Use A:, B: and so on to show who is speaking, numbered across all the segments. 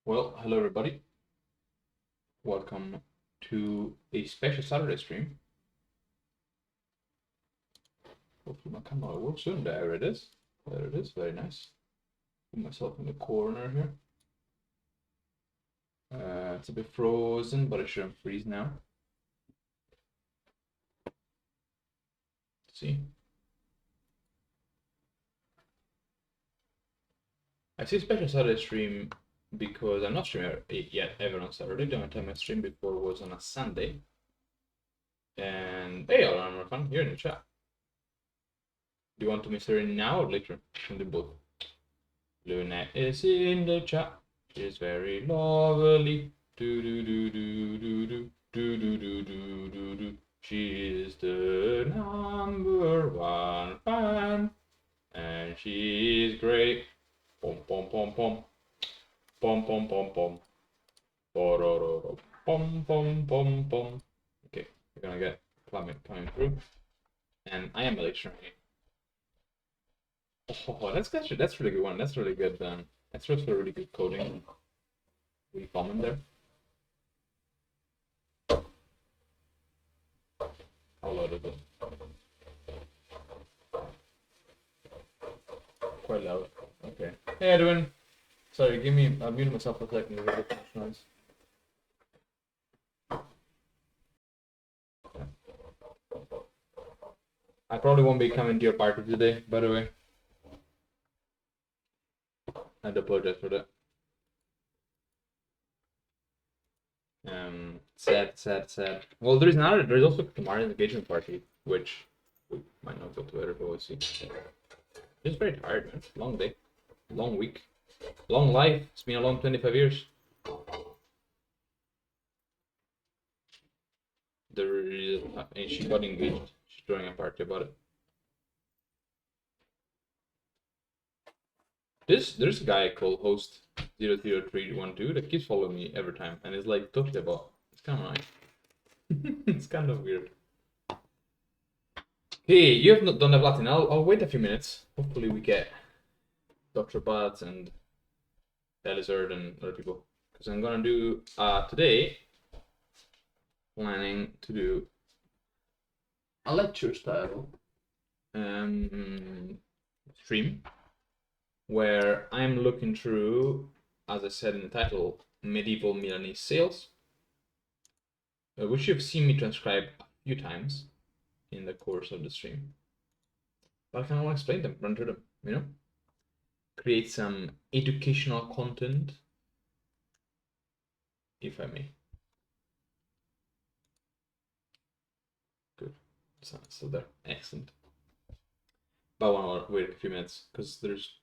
A: Well, hello everybody. Welcome to a special Saturday stream. Hopefully my camera works soon. There it is. There it is. Very nice. Put myself in the corner here. It's a bit frozen, but it shouldn't freeze now. Let's see. I see special Saturday stream because I'm not streaming yet ever on Saturday. The only time I streamed before was on a Sunday. And hey, Alan Fun, you're in the chat. Do you want to Mr. in now or later? Can do both. Luna is in the chat. She's very lovely. Do do do do do do do do do do do do. She is the #1 fan, and she is great. Pom pom pom pom, pom pom pom pom, bororo, pom pom pom pom. Okay, we're gonna get coming through, and I am a dictionary. Oh, that's really good one. That's really good. That's really good coding. Really common there. How loud is it? Quite loud. Okay. Hey, Edwin. Sorry, I'll mute myself for a second. There's a bit much noise. Okay. I probably won't be coming to your party today, by the way. I do apologize for that. Sad. Well, there's also tomorrow's engagement party, which we might not go to it, but we'll see. Just very tired, man. Long day, long week, long life. It's been a long 25 years. And she got engaged. She's throwing a party about it. There's a guy called host 00312 that keeps following me every time and is like totally about. It's kind of nice. It's kind of weird. Hey, you have not done the Latin. I'll wait a few minutes. Hopefully we get Dr. Bats and Elizard and other people. Because I'm gonna do today planning to do a lecture style stream where I'm looking through, as I said in the title, medieval Milanese sales, which you've seen me transcribe a few times in the course of the stream. But I kind of want to explain them, run through them, you know? Create some educational content, if I may. Good. So there. Excellent. But I want to wait a few minutes because there's,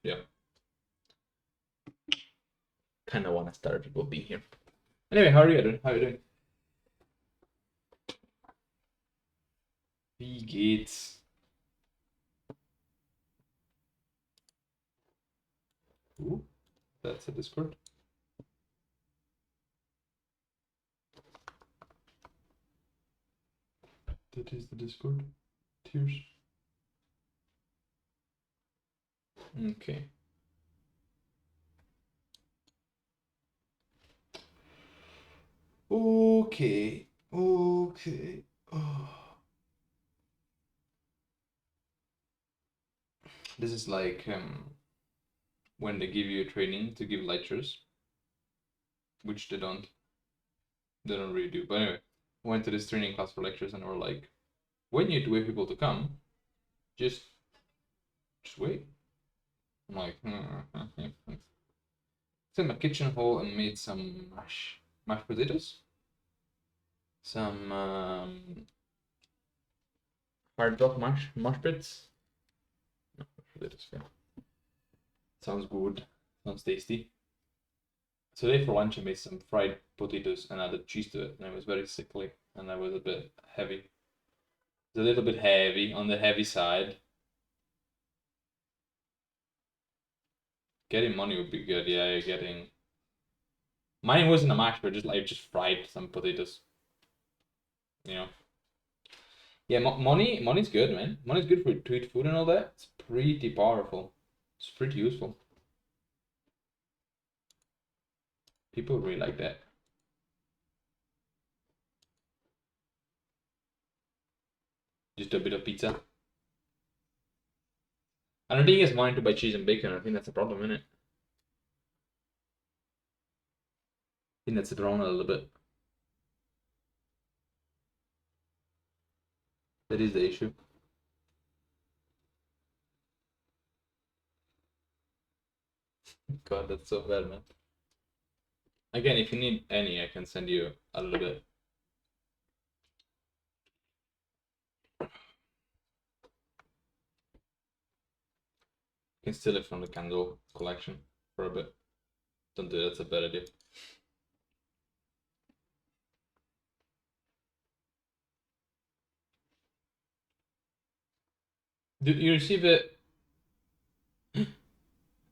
A: kind of want to start people being here. Anyway, how are you doing? Wie geht's? Ooh, that's a Discord. That is the Discord. Tears. Okay. Okay. Oh. This is like when they give you a training to give lectures, which they don't really do. But anyway, I went to this training class for lectures and they were like, when you wait people to come, just wait. I'm like, it's in my kitchen hall and made some mashed potatoes, some hard rock mash bits. No, mashed potatoes, yeah. Sounds good. Sounds tasty. Today for lunch I made some fried potatoes and added cheese to it, and I was very sickly and I was a bit heavy. It's a little bit heavy, on the heavy side. Getting money would be good, yeah. Getting mine wasn't a mash, but just fried some potatoes. You know. Yeah, money's good, man. Money's good to eat food and all that. It's pretty powerful. It's pretty useful. People really like that. Just a bit of pizza. I don't think he has money to buy cheese and bacon. I think that's a problem, isn't it? I think that's wrong a little bit. That is the issue. God, that's so bad, man. Again, if you need any, I can send you a little bit. You can steal it from the candle collection for a bit. Don't do that, that's a bad idea. Did you receive it?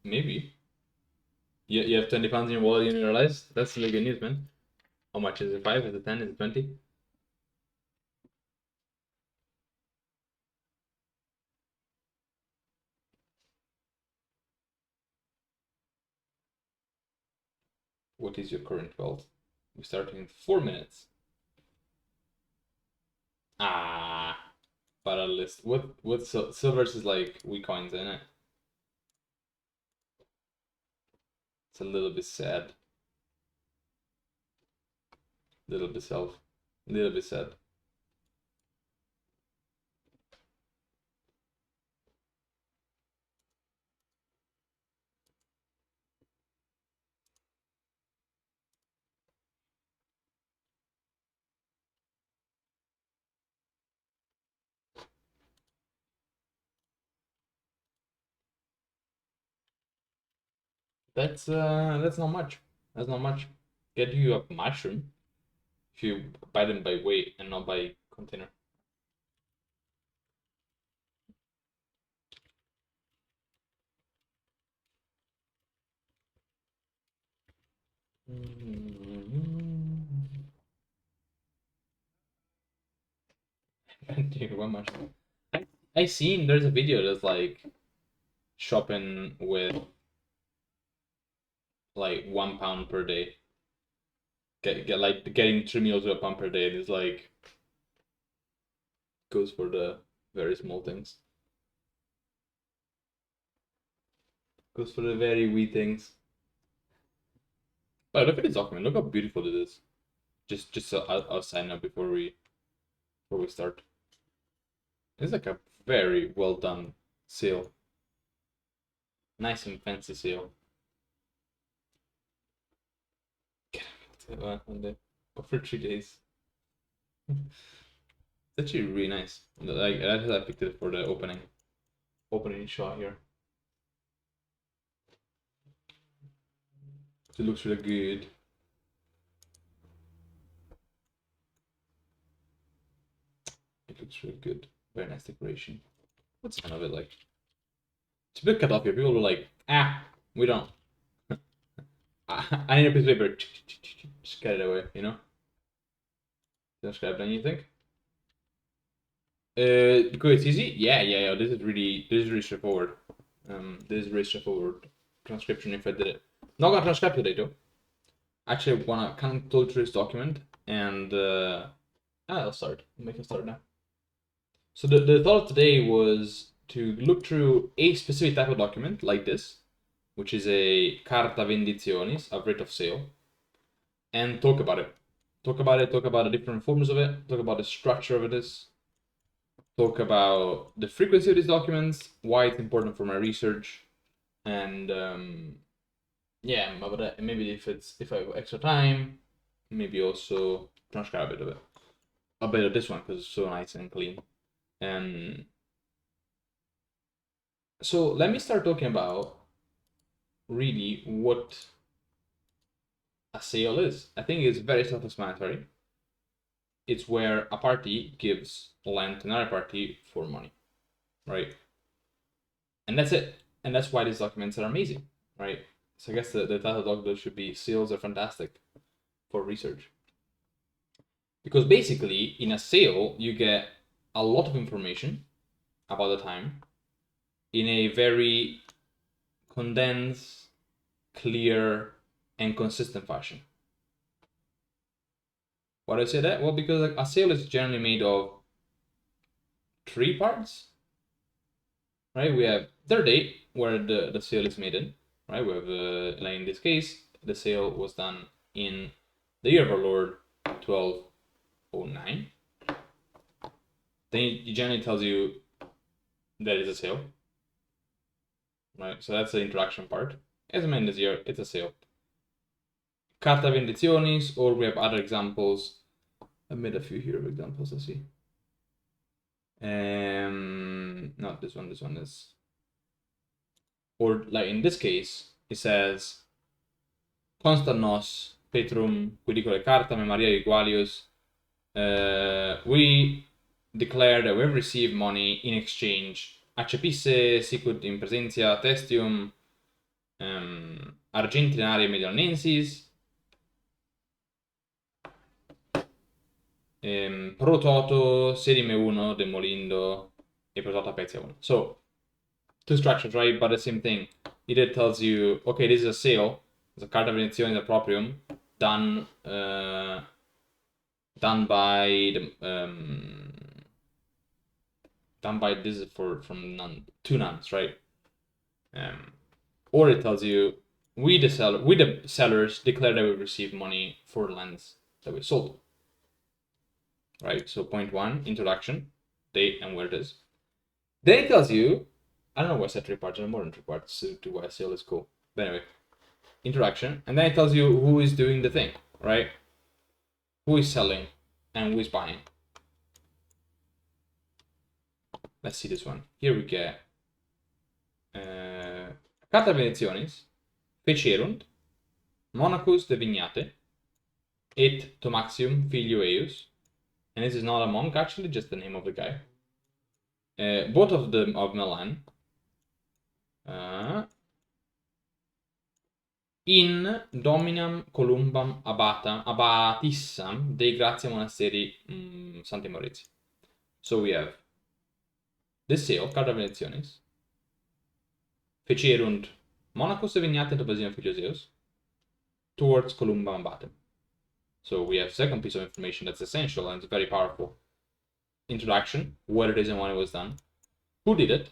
A: Maybe. You have 20 pounds in your wallet, you didn't realize? That's really good news, man. How much is it? 5? Is it 10? Is it 20? What is your current wealth? We're starting in 4 minutes. Ah, but at least what silvers is like weak coins, isn't it? It's a little bit sad. Little bit little bit sad. That's not much. That's not much. Get you a mushroom if you buy them by weight and not by container. Dude, one mushroom. I seen there's a video that's like shopping with like £1 per day. Get like getting 3 meals with £1 per day. It's like goes for the very small things. Goes for the very wee things. But look at this document. Look how beautiful it is. Just so I'll sign up before we start. It's like a very well done seal. Nice and fancy seal. One day. But for 3 days. It's actually really nice. Like I picked it for the opening shot here. It looks really good. It looks really good. Very nice decoration. What's the sound of it like? It's a bit cut off here. People are like, we don't. I need a piece of paper. Just get it away, you know? Subscribe, don't you think? Good, it's easy? Yeah. This is really straightforward. This is really straightforward transcription if I did it. Not gonna transcribe today though. Actually, wanna kind of go through this document and I'll start. Make a start now. So the thought of today was to look through a specific type of document like this, which is a Carta Venditionis, a writ of sale, and talk about it. Talk about the different forms of it, talk about the structure of it, talk about the frequency of these documents, why it's important for my research, and yeah, about maybe if I have extra time, maybe also transcribe a bit of it. A bit of this one because it's so nice and clean. So let me start talking about really what a sale is. I think it's very self-explanatory. It's where a party gives land to another party for money, right? And that's it. And that's why these documents are amazing, right? So I guess the title document should be "Sales are fantastic for research." Because basically, in a sale, you get a lot of information about the time in a very condensed, clear, and consistent fashion. Why do I say that? Well, because a sale is generally made of 3 parts, right? We have their date where the sale is made in, right? We have, like in this case, the sale was done in the year of our Lord 1209. Then it generally tells you that it's a sale, right? So that's the introduction part. As I mentioned this year, it's a sale. Carta Venditionis, or we have other examples. I made a few here of examples, let's see. Not this one, this one is. Or like in this case, it says, constat nos Petrum quidicole cartam Maria equalius. We declare that we've received money in exchange. Accepisse sicut in presentia testium argentinari medionensis pro toto sedime 1 demolindo e pro toto pezia 1. So 2 structures, right? But the same thing. It tells you, okay, this is a sale. It's a Carta Venditionis da proprium done by the done by this from 2 nuns, right? Or it tells you we the sellers declare that we received money for lands that we sold. Right? So point 1, introduction, date and where it is. Then it tells you, I don't know why I said 3 parts, there are more than 3 parts to why a sale is cool. But anyway, introduction, and then it tells you who is doing the thing, right? Who is selling and who is buying. Let's see this one. Here we get Carta Venditionis fecerunt monachus de Vignate et Tomaxium filio eius, and this is not a monk actually, just the name of the guy. Both of them of Milan, in dominam columbam abatissam Dei Gratia Monasteri Santi Maurizi. So we have this sale, Carta Venditionis, fecerunt monachus de Vignate et Tomaxium filio eius towards columbam abatem. So we have second piece of information that's essential and it's very powerful. Introduction, what it is and when it was done, who did it,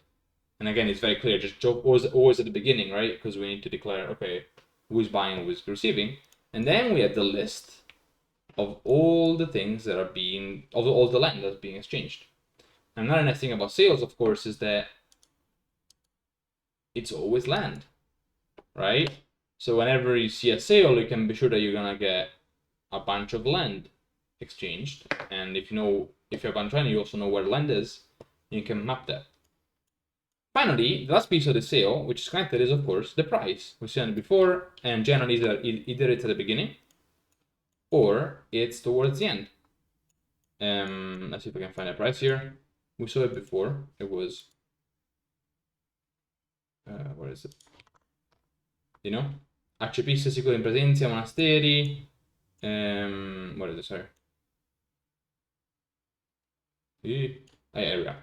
A: and again it's very clear, just always at the beginning, right? Because we need to declare, okay, who is buying, who is receiving, and then we have the list of all the things that are being, of all the land that's being exchanged. And another nice thing about sales, of course, is that it's always land, right? So whenever you see a sale, you can be sure that you're gonna get a bunch of land exchanged, and if you have a bunch of land, you also know where land is, you can map that. Finally, the last piece of the sale, which is connected, is of course the price. We've seen it before, and generally either it's at the beginning or it's towards the end. Let's see if I can find a price here. We saw it before. It was what is it? You know, accepisse sicut in presentia monasteri. What is it? Sorry. Here we go.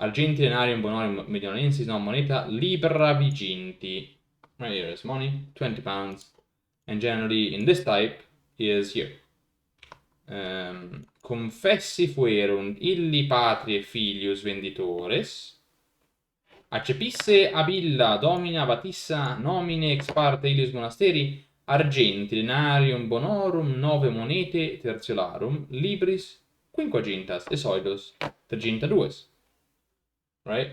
A: Argenti denarium bonorum medionensis non moneta libera viginti. Right here is money, 20 pounds. And generally in this type is here. Confessi fuerunt illi patrie filius venditores. Accepisse ab illa domina batissa nomine ex parte illius monasteri argenti denarium bonorum 9 monete tertiolarum libris quinquagintas esoidos 302. Right?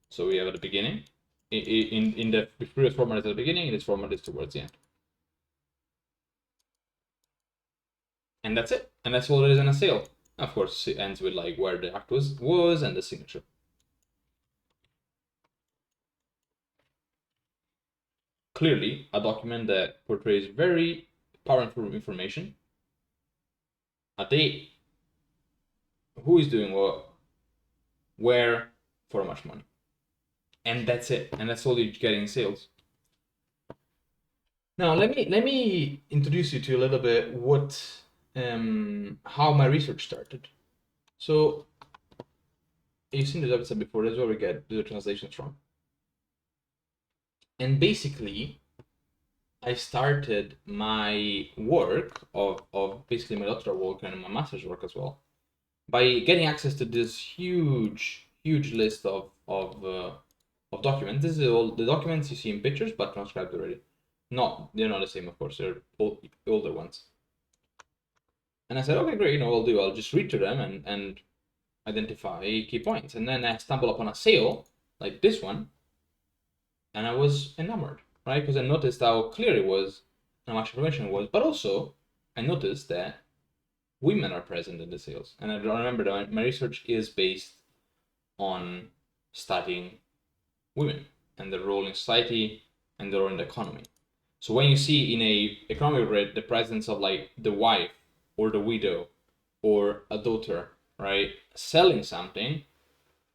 A: So we have at the beginning. In the previous format is at the beginning, in this format is towards the end. And that's it. And that's all it is in a sale. Of course, it ends with like where the act was and the signature. Clearly, a document that portrays very powerful information. A date, who is doing what, where, for how much money. And that's it. And that's all you get in sales. Now let me introduce you to a little bit how my research started. So you've seen this episode before. That's where we get the translations from. And basically, I started my work of basically my doctoral work and my master's work as well by getting access to this huge list of documents. This is all the documents you see in pictures, but transcribed already. They're not the same, of course. They're older ones. And I said, okay, great. I'll just read through them and identify key points. And then I stumble upon a sale like this one, and I was enamored, right? Because I noticed how clear it was, how much information it was, but also I noticed that women are present in the sales. And I remember that my research is based on studying women and their role in society and their role in the economy. So when you see in a economic grid the presence of like the wife or the widow or a daughter, right, selling something,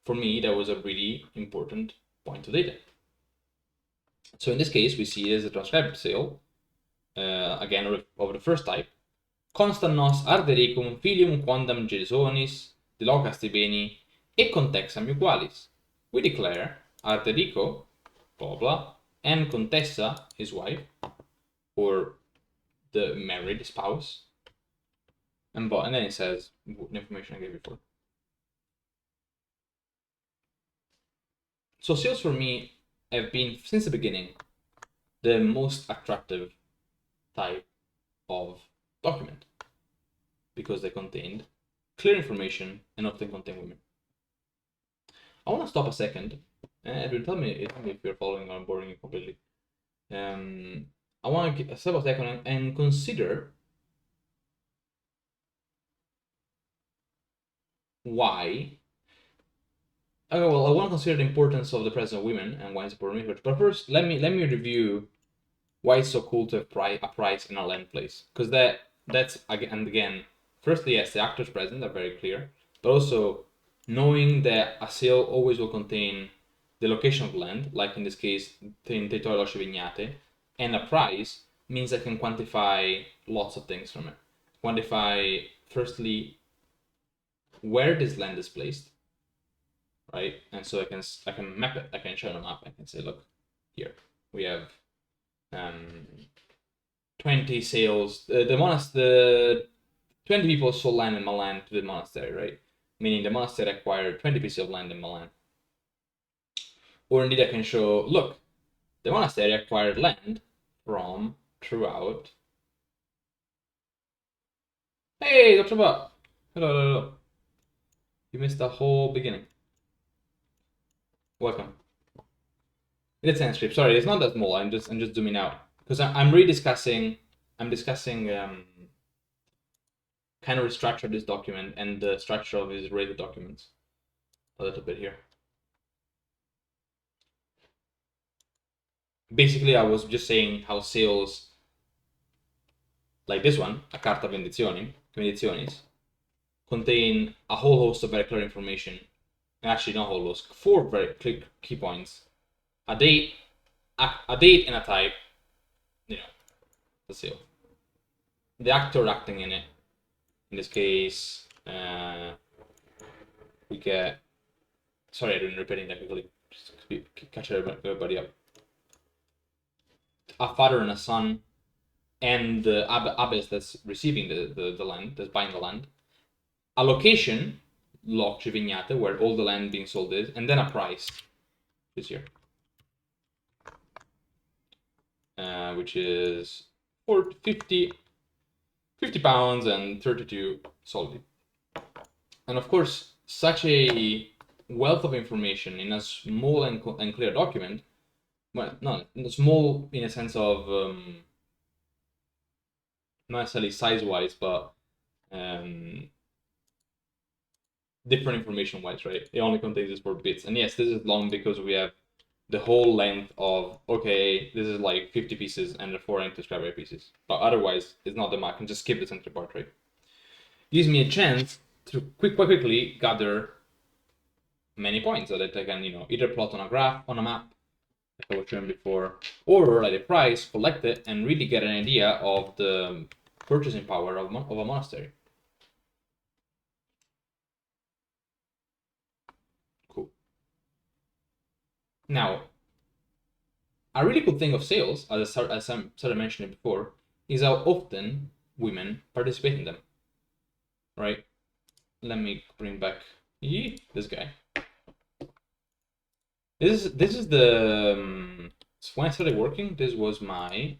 A: for me that was a really important point of data. So in this case, we see it as a transcribed sale, again of the first type. Constant nos ardericum filium quondam gesonis, de locasti beni, e contexam equalis. We declare Arderico, blah blah, and Contessa, his wife, or the married spouse, and then it says the information I gave before. So sales for me have been, since the beginning, the most attractive type of document because they contained clear information and often contain women. I want to stop a second. Edwin, tell me if you're following or I'm boring you completely. I want to stop a second and consider why. Okay, well, I want to consider the importance of the presence of women and why it's important research. But first, let me review why it's so cool to have a price in a land place, because that's again, firstly, yes, the actors present are very clear, but also knowing that a sale always will contain the location of land, like in this case, territorio lasce vignate, and a price means I can quantify lots of things from it. Quantify firstly where this land is placed, right? And so I can map it. I can show it on a map. I can say, look, here we have 20 sales. The 20 people sold land in Milan to the monastery, right? Meaning the monastery acquired 20 pieces of land in Milan. Or indeed, I can show, look, the monastery acquired land from throughout. Hey, Dr. Buck. Hello. You missed the whole beginning. Welcome. It's an script. Sorry, it's not that small. I'm just zooming out because I'm rediscussing. I'm discussing kind of restructure this document and the structure of his related documents a little bit here. Basically, I was just saying how sales like this one, a Carta Venditionis, contain a whole host of very clear information. Actually, not a whole host, 4 very clear key points: a date, and a type. The sale. The actor acting in it. In this case, we get. Sorry, I'm repeating that quickly. Just catch everybody up. A father and a son, and the abbess that's receiving the land, that's buying the land. A location, Locke Vignate, where all the land being sold is, and then a price this year, which is for 50 pounds and 32 soldi. And of course, such a wealth of information in a small and clear document, well, not small in a sense of not necessarily size-wise, but different information-wise, right? It only contains this 4 bits. And yes, this is long because we have the whole length of, okay, this is like 50 pieces and the 4 I need to describe 8 pieces. But otherwise, it's not the map. I can just skip the center part, right? Gives me a chance to quite quickly gather many points so that I can, either plot on a graph, on a map, like I was showing before, or like the price, collect it, and really get an idea of the purchasing power of a monastery. Cool. Now, a really cool thing of sales, as I started mentioning before, is how often women participate in them, right? Let me bring back this guy. This is the when I started working. This was my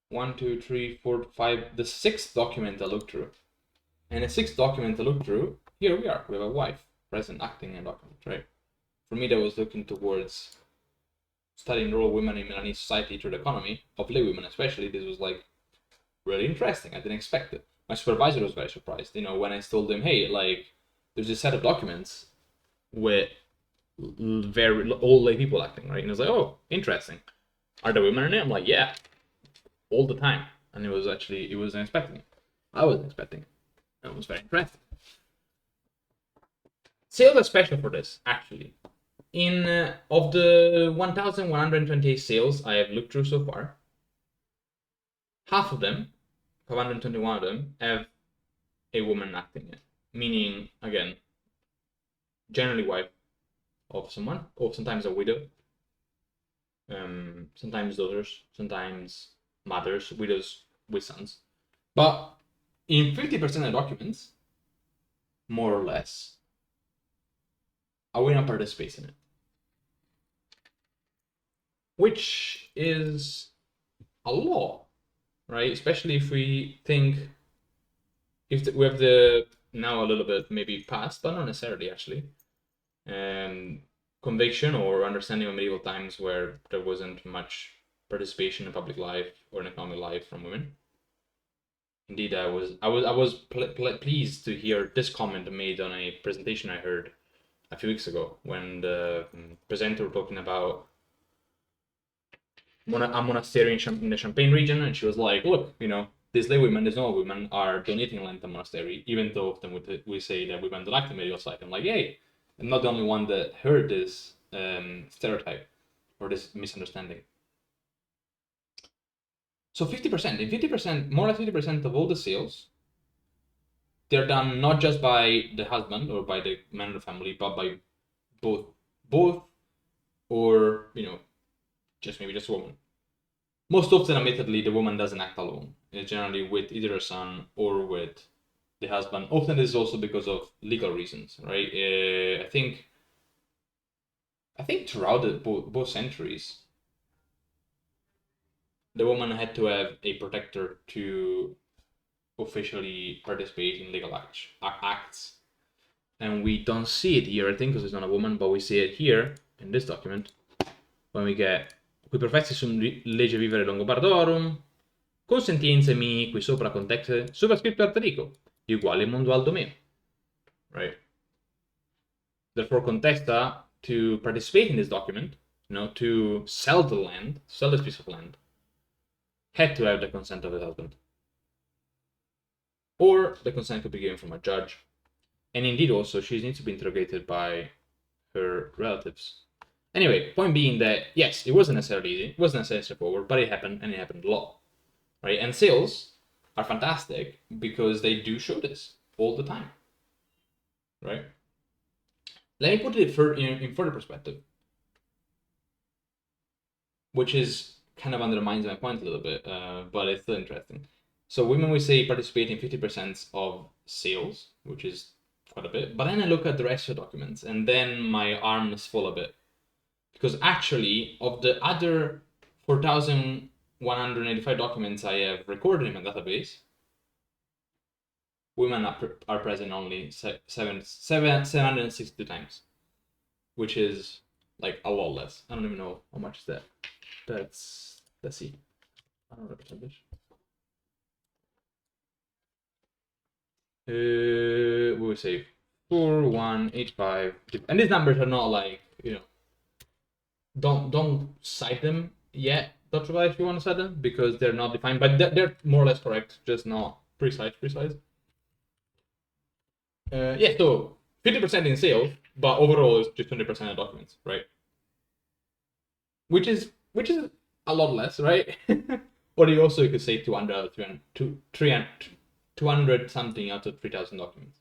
A: 1, 2, 3, 4, 5, the 6th document I looked through, and the 6th document I looked through. Here we are. We have a wife present acting in a document, right? For me, that was looking towards studying the role of women in Milanese society through the economy of lay women, especially. This was like really interesting. I didn't expect it. My supervisor was very surprised. When I told him, hey, like, there's a set of documents with very old lay people acting, right? And he was like, oh, interesting. Are there women in it? I'm like, yeah, all the time. And it wasn't expecting it. I wasn't expecting it. It was very interesting. Sales are special for this, actually. Of the 1,128 sales I have looked through so far, half of them, 521 of them, have a woman acting it. Meaning, again, generally wife of someone, or sometimes a widow, sometimes daughters, sometimes mothers, widows with sons. But in 50% of documents, more or less, a woman participates in it. Which is a lot, right? Especially if we think, we have the, now a little bit maybe past, but not necessarily actually, conviction or understanding of medieval times where there wasn't much participation in public life or in economic life from women. Indeed, I was pleased to hear this comment made on a presentation I heard a few weeks ago when the presenter was talking about a monastery in the Champagne region, and she was like, look, these lay women, these normal women are donating land to the monastery, even though often we say that women don't like the medieval society. I'm like, yay, I'm not the only one that heard this stereotype or this misunderstanding. So 50%, more than 50% of all the sales, they're done not just by the husband or by the man of the family, but by both, or just a woman. Most often, admittedly, the woman doesn't act alone. It's generally with either a son or with the husband. Often this is also because of legal reasons, right? I think throughout both centuries, the woman had to have a protector to officially participate in legal acts. And we don't see it here, I think, because it's not a woman, but we see it here in this document when we get qui professi sum legge vivere longobardorum, consentienze mi qui sopra contexte superscripto arterico, uguale mundo aldo meo. Right? Therefore, contexta, to participate in this document, to sell the land, sell this piece of land, had to have the consent of the husband. Or the consent could be given from a judge. And indeed also, she needs to be interrogated by her relatives. Anyway, point being that, yes, it wasn't necessarily easy, it wasn't necessarily straightforward, but it happened, and it happened a lot. Right? And sales are fantastic because they do show this all the time. Right? Let me put it in further perspective, which is kind of undermines my point a little bit, but it's still interesting. So women, we say, participate in 50% of sales, which is quite a bit. But then I look at the rest of the documents, and then my arms fall a bit. Because actually, of the other 4,185 documents I have recorded in my database, women are present only 762 times, which is like a lot less. I don't even know how much is that. Let's see. I don't know the percentage. We will say 4185, and these numbers are not like, don't cite them yet, Dr. If you want to cite them, because they're not defined, but they're more or less correct, just not precise. Yeah, so 50% in sales, but overall it's just 20% of documents, right? Which is a lot less, right? Or you could say 200 something out of 3,000 documents.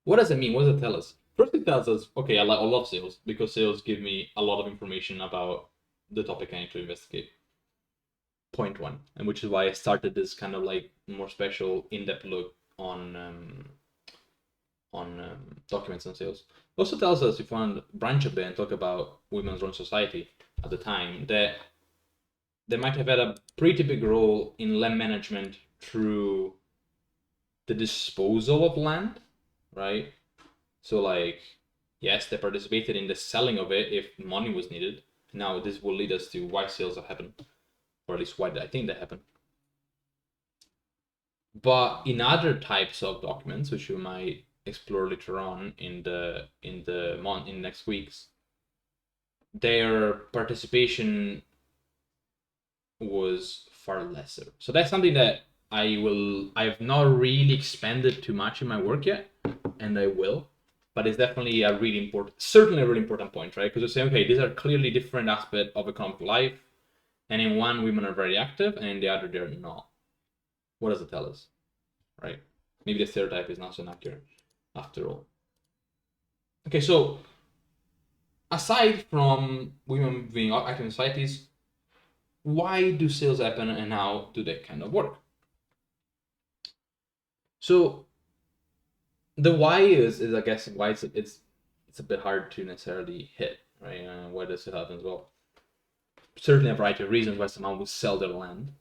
A: What does it mean? What does it tell us? First, it tells us, okay, I love sales because sales give me a lot of information about the topic I need to investigate. Point one, and which is why I started this kind of like more special in-depth look on documents on sales. It also tells us, if you want to branch a bit and talk about women's role in society at the time, that they might have had a pretty big role in land management through the disposal of land, right? So like, yes, they participated in the selling of it if money was needed. Now this will lead us to why sales have happened, or at least why I think they happen. But in other types of documents, which we might explore later on in the next weeks, their participation was far lesser. So that's something that I've not really expanded too much in my work yet, and I will. But it's definitely certainly a really important point, right? Because you say, okay, these are clearly different aspects of economic life, and in one, women are very active, and in the other, they're not. What does it tell us, right? Maybe the stereotype is not so accurate, after all. Okay, so aside from women being active in societies, why do sales happen, and how do they kind of work? So the why is I guess why it's a bit hard to necessarily hit, right? Why does it happen as well? Certainly a variety of reasons why someone would sell their land.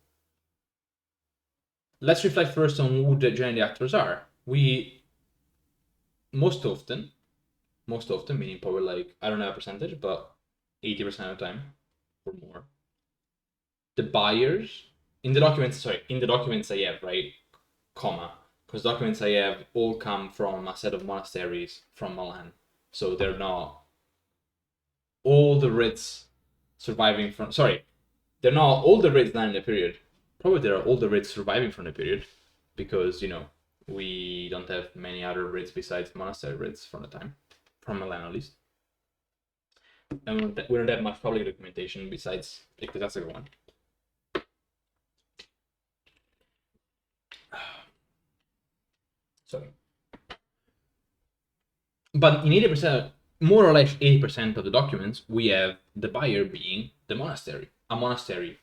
A: Let's reflect first on who the generally actors are. We most often, meaning probably like, I don't know a percentage, but 80% of the time or more, the buyers in the documents I have, right, comma, because documents I have all come from a set of monasteries from Milan, so they're not all the writs surviving from, they're not all the writs done in the period. Probably there are all the writs surviving from the period, because we don't have many other writs besides monastery writs from the time, from Milan at least, and we don't have much public documentation besides ecclesiastical one. Sorry. But in 80%, more or less 80% of the documents, we have the buyer being the monastery, a monastery.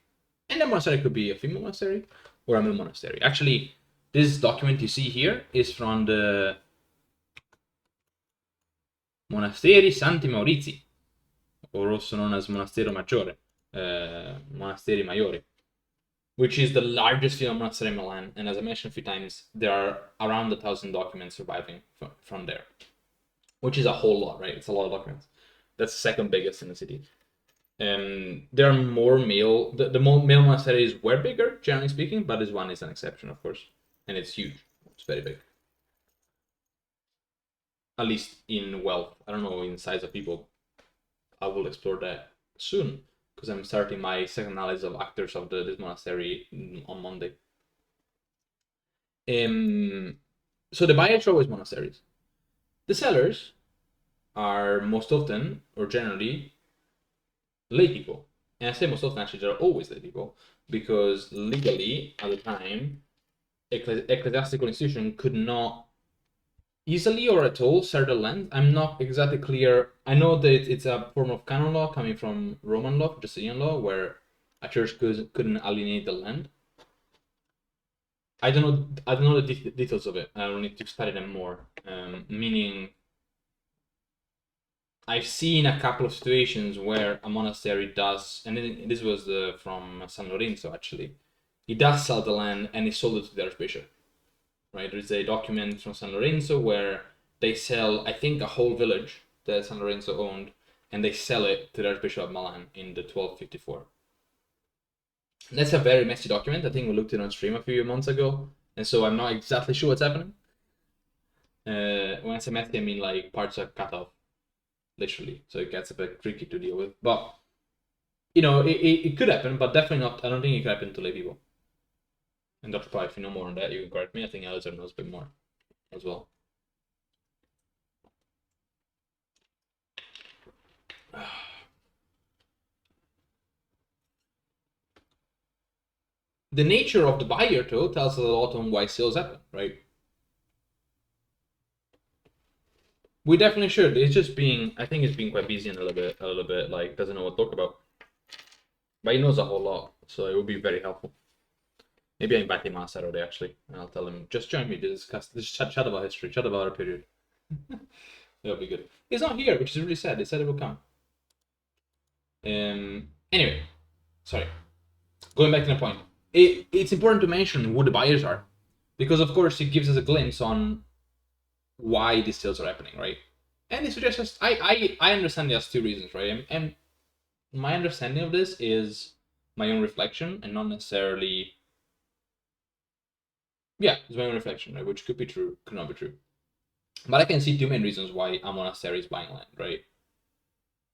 A: And the monastery could be a female monastery or a male monastery. Actually, this document you see here is from the Monasteri Santi Maurizi, or also known as Monastero Maggiore, Monasteri Maiori, which is the largest female monastery in Milan. And as I mentioned a few times, there are around 1,000 documents surviving from there, which is a whole lot, right? It's a lot of documents. That's the second biggest in the city. There are more male. The male monasteries were bigger, generally speaking, but this one is an exception, of course, and it's huge. It's very big. At least in wealth. I don't know in size of people. I will explore that soon, because I'm starting my second analysis of actors of this monastery on Monday. So the buyers are always monasteries. The sellers are most often, or generally, lay people. And I say most often, actually, they're always lay people, because legally, at the time, ecclesiastical institution could not easily or at all sell the land. I'm not exactly clear. I know that it's a form of canon law coming from Roman law, Justinian law, where a church couldn't alienate the land. I don't know the details of it. I will need to study them more. Meaning, I've seen a couple of situations where a monastery does, and this was from San Lorenzo actually. He does sell the land and he sold it to the archbishop. Right, there's a document from San Lorenzo where they sell, I think, a whole village that San Lorenzo owned, and they sell it to the Archbishop of Milan in the 1254. That's a very messy document. I think we looked at it on stream a few months ago, and so I'm not exactly sure what's happening. When I say messy, I mean like parts are cut off, literally, so it gets a bit tricky to deal with. But it could happen, but definitely not. I don't think it could happen to lay people. And Dr. Pi, if you know more on that, you can correct me. I think Alistair knows a bit more as well. The nature of the buyer, though, tells us a lot on why sales happen, right? We definitely should. It's just I think it's being quite busy and a little bit like doesn't know what to talk about. But he knows a whole lot, so it would be very helpful. Maybe I invite him on Saturday actually, and I'll tell him just join me to discuss, just chat about history, chat about our period. That'll be good. He's not here, which is really sad. He said he will come. Anyway, sorry. Going back to the point, it's important to mention who the buyers are, because of course it gives us a glimpse on why these sales are happening, right? And it suggests us, I understand there's two reasons, right? And my understanding of this is my own reflection and not necessarily, yeah, it's my own reflection, right? Which could be true, could not be true. But I can see two main reasons why a monastery is buying land, right?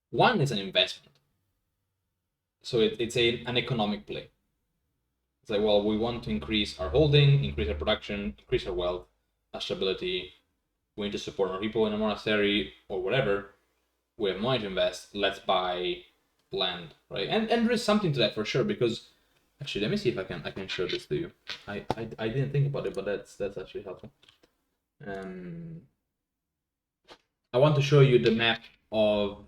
A: One is an investment. So it's an economic play. It's like, well, we want to increase our holding, increase our production, increase our wealth, our stability. We need to support more people in a monastery or whatever. We have money to invest. Let's buy land, right? And there is something to that for sure, because actually, let me see if I can show this to you. I didn't think about it, but that's actually helpful. I want to show you the map of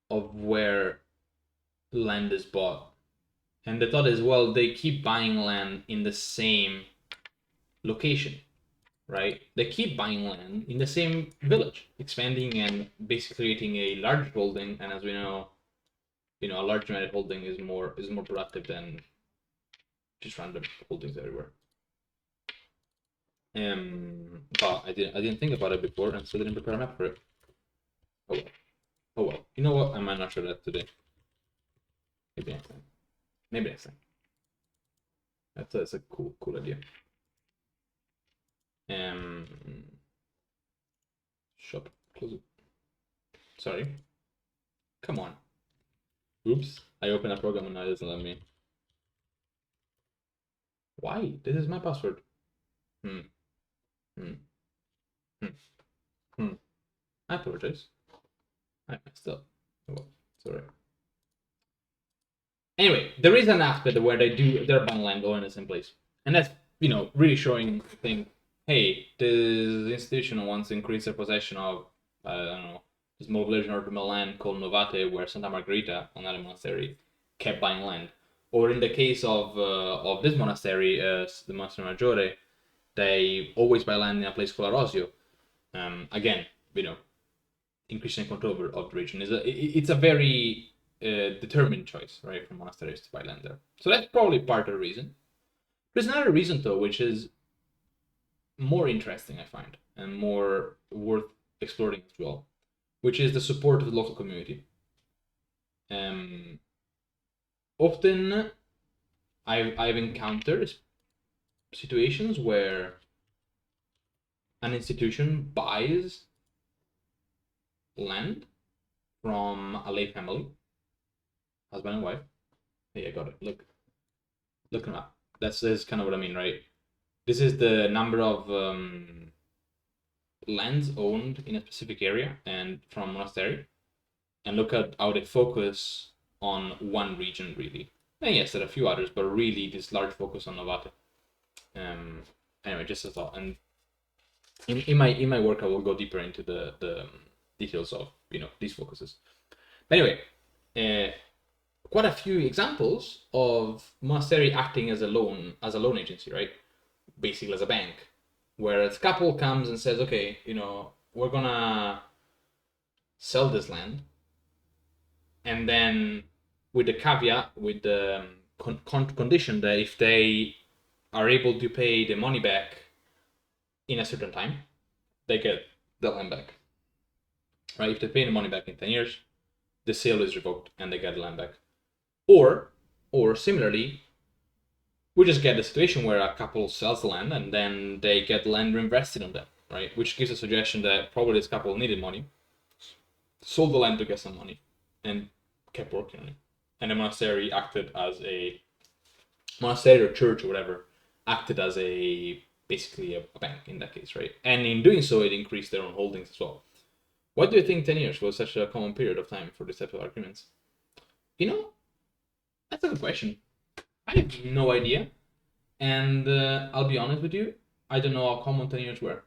A: where land is bought. And the thought is, well, they keep buying land in the same location, right? They keep buying land in the same village, expanding and basically creating a large holding. And as we know, a large united holding is more productive than just random holdings everywhere. But I didn't think about it before, and so didn't prepare a map for it. Oh well. Oh well. You know what? I might not show that today. Maybe next time. Maybe next time. That's a cool idea. Shop. Close it. Sorry. Come on. Oops. I opened a program and now it doesn't let me. Why? This is my password. I apologize. I messed up. Oh, well, sorry. Anyway, there is an aspect where they're buying land all in the same place. And that's, really showing the thing, hey, this institution wants to increase their possession of, I don't know, a small village north of Milan called Novate, where Santa Margherita, another monastery, kept buying land. Or in the case of this monastery, the Monastery Maggiore, they always buy land in a place called Arosio. Again, increasing control of the region it's a very determined choice, right, for monasteries to buy land there. So that's probably part of the reason. There's another reason though, which is more interesting, I find, and more worth exploring as well, which is the support of the local community. Often, I've encountered situations where an institution buys land from a lay family, husband and wife. Hey, I got it. Look them up. That's kind of what I mean, right? This is the number of lands owned in a specific area and from monastery, and look at how they focus on one region really. And yes, there are a few others, but really this large focus on Novate. Anyway, just a thought. And in my work, I will go deeper into the details of these focuses. But anyway, quite a few examples of monastery acting as a loan agency, right? Basically as a bank, where a couple comes and says, okay, we're gonna sell this land, and then with the caveat, with the condition that if they are able to pay the money back in a certain time, they get the land back. Right? If they pay the money back in 10 years, the sale is revoked and they get the land back. Or similarly, we just get the situation where a couple sells the land and then they get land reinvested on them, right? Which gives a suggestion that probably this couple needed money, sold the land to get some money, and kept working on it. And the monastery acted as a monastery or church or whatever, acted as basically a bank in that case, right? And in doing so, it increased their own holdings as well. Why do you think 10 years was such a common period of time for this type of agreements? That's a good question. I have no idea. And I'll be honest with you, I don't know how common 10 years were.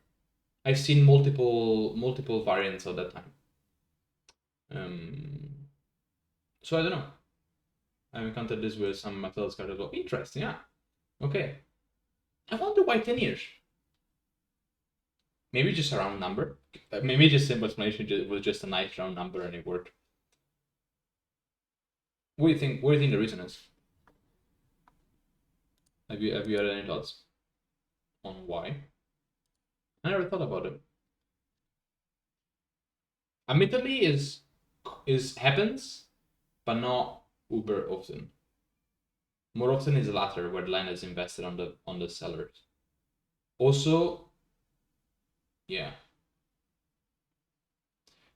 A: I've seen multiple variants of that time. So I don't know. I've encountered this with some Mattel's cards as well. Interesting, yeah. Okay. I wonder why 10 years. Maybe just a round number. Maybe just simple explanation was just a nice round number and it worked. What do you think? What do you think the reason is? Have you had any thoughts on why? I never thought about it. Admittedly, is happens, but not uber often. More often is the latter, where the land is invested on the sellers. Also, yeah.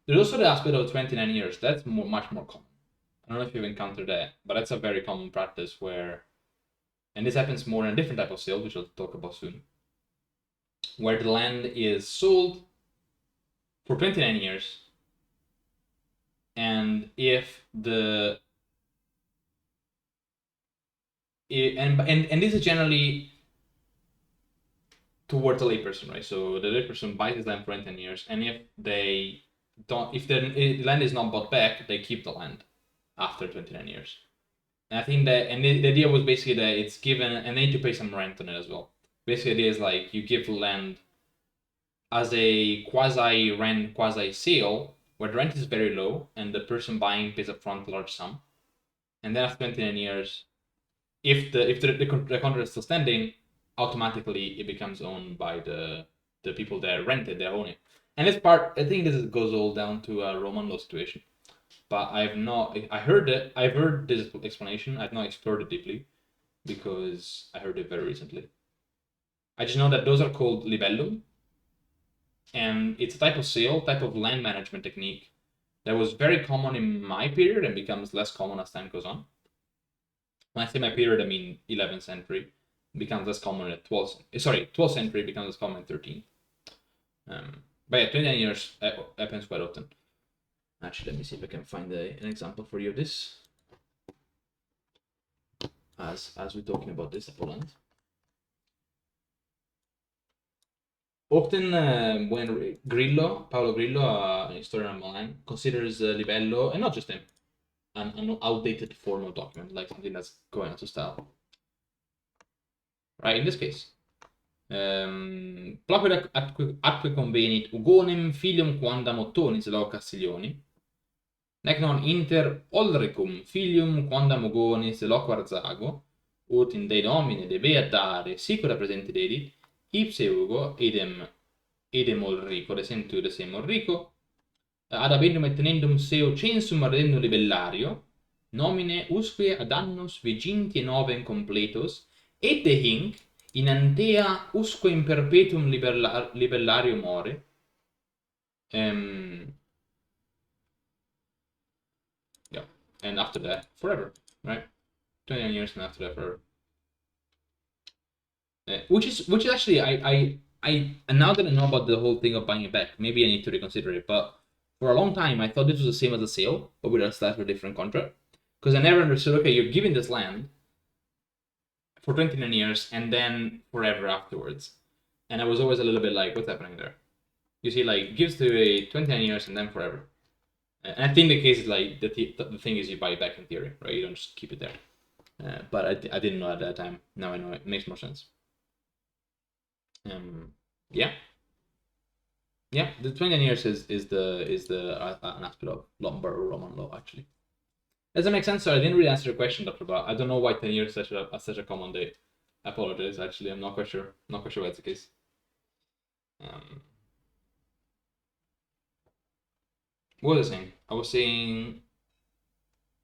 A: There's also the aspect of 29 years. That's much more common. I don't know if you've encountered that, but that's a very common practice where, and this happens more in a different type of sale, which I'll talk about soon, where the land is sold for 29 years, and if the and this is generally towards a layperson, right? So the layperson buys his land for 10 years, and if they don't, if the land is not bought back, they keep the land after 29 years. And I think that, and the idea was basically that it's given, and they need to pay some rent on it as well. Basically, the idea is like you give the land as a quasi rent, quasi sale, where the rent is very low, and the person buying pays upfront a large sum. And then after 29 years, if the contract is still standing, automatically it becomes owned by the people that rented, they own it. And this part, I think this goes all down to a Roman law situation. But I've not, I heard it, I've heard this explanation, I've not explored it deeply because I heard it very recently. I just know that those are called libellum, and it's a type of sale, type of land management technique that was very common in my period and becomes less common as time goes on. When I say my period, I mean 11th century. Becomes less common at 12th century becomes less common in 13th. But yeah, 29 years happens quite often. Actually, let me see if I can find an example for you of this. As we're talking about this Poland. Often when Paolo Grillo, an historian of Milan, considers libello, and not just him, an outdated form of document, like something that's going out of style. Right, in this case. Placet atque convenit ugonem filium quandam ottonis lo Castiglioni, nec non inter olricum filium quandam ugonis loco Arzago, ut in Dei nomine debea dare sicura presente dedit, ipse Ugo edem Olrico resenture sem Olrico, ad abendum et tenendum seu censum ardendum libellario, nomine usque ad annos viginti e novem completos, et dehinc in antea usque in perpetuum libellario more. Yeah, and after that, forever, right? 29 years and after that, forever. Which is actually and now that I know about the whole thing of buying it back, maybe I need to reconsider it. But for a long time, I thought this was the same as a sale, but with a slightly different contract. Because I never understood. Okay, you're giving this land for 29 years and then forever afterwards, and I was always a little bit like, what's happening there? You see, like gives to a 29 years and then forever. And I think the case is like the thing is you buy it back in theory, right? You don't just keep it there. But I didn't know at that time. Now I know it makes more sense. Yeah, the 29 years is an aspect of Lombard or Roman law actually. Does that make sense? So I didn't really answer your question, Doctor. But I don't know why 10 years is such a common date. I apologize. Actually, I'm not quite sure. Not quite sure why that's the case. What was I saying? I was saying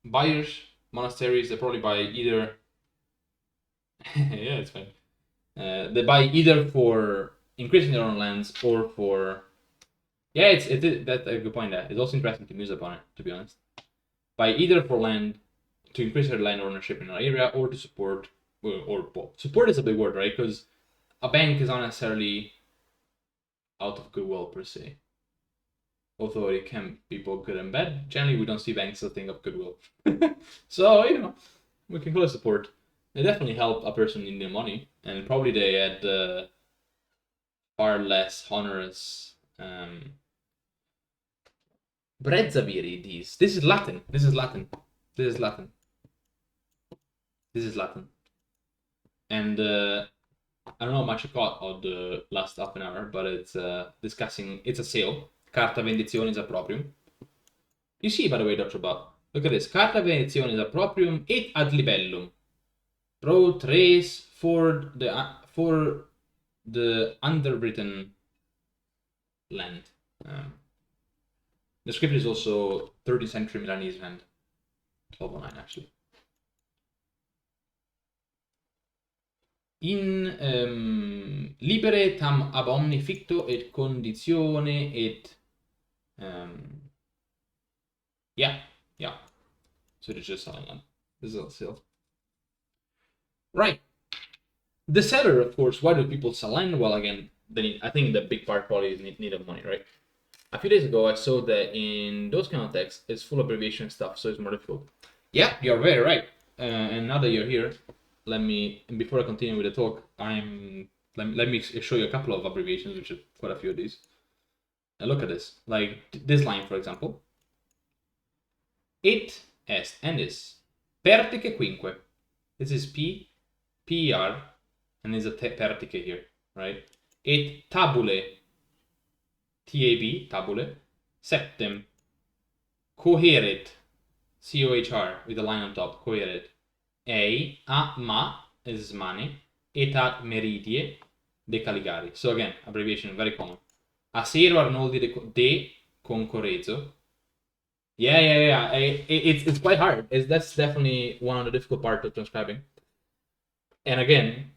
A: buyers, monasteries. They probably buy either. Yeah, it's fine. They buy either for increasing their own lands or for. Yeah, that's a good point. It's also interesting to muse upon it, to be honest. Buy either for land to increase their land ownership in an area or to support, or support is a big word, right? Because a bank is not necessarily out of goodwill per se. Although it can be both good and bad. Generally, we don't see banks as a thing of goodwill. So, we can call it support. They definitely help a person in their money, and probably they had far less onerous. Brezzaviri, these. This is Latin. This is Latin. This is Latin. This is Latin. And I don't know how much I caught of the last half an hour, but it's discussing. It's a sale. Carta Venditionis a proprium. You see, by the way, Dr. Bob. Look at this. Carta Venditionis a proprium et ad libellum. Pro 3 for the underwritten land. The script is also 13th century Milanese land. 1209 actually. In libere tam ab omni ficto et conditione et yeah. So it's just selling land. This is a sale. Right. The seller, of course, why do people sell land? Well, again, I think the big part probably is need of money, right? A few days ago, I saw that in those kind of texts, it's full of abbreviation stuff, so it's more difficult. Yeah, you're very right. And now that you're here, before I continue with the talk, let me show you a couple of abbreviations, which are quite a few of these. And look at this, like this line, for example. It est and is pertice quinque. This is P-E-R, and there's a pertice here, right? Et tabule, T-A-B, tabule, septem, coheret, C-O-H-R, with a line on top, coheret, a ma is mane, et ad meridie de Caligari. So again, abbreviation, very common. Asero Arnoldi de Concorrezzo. Yeah. It's quite hard. That's definitely one of the difficult parts of transcribing. And again,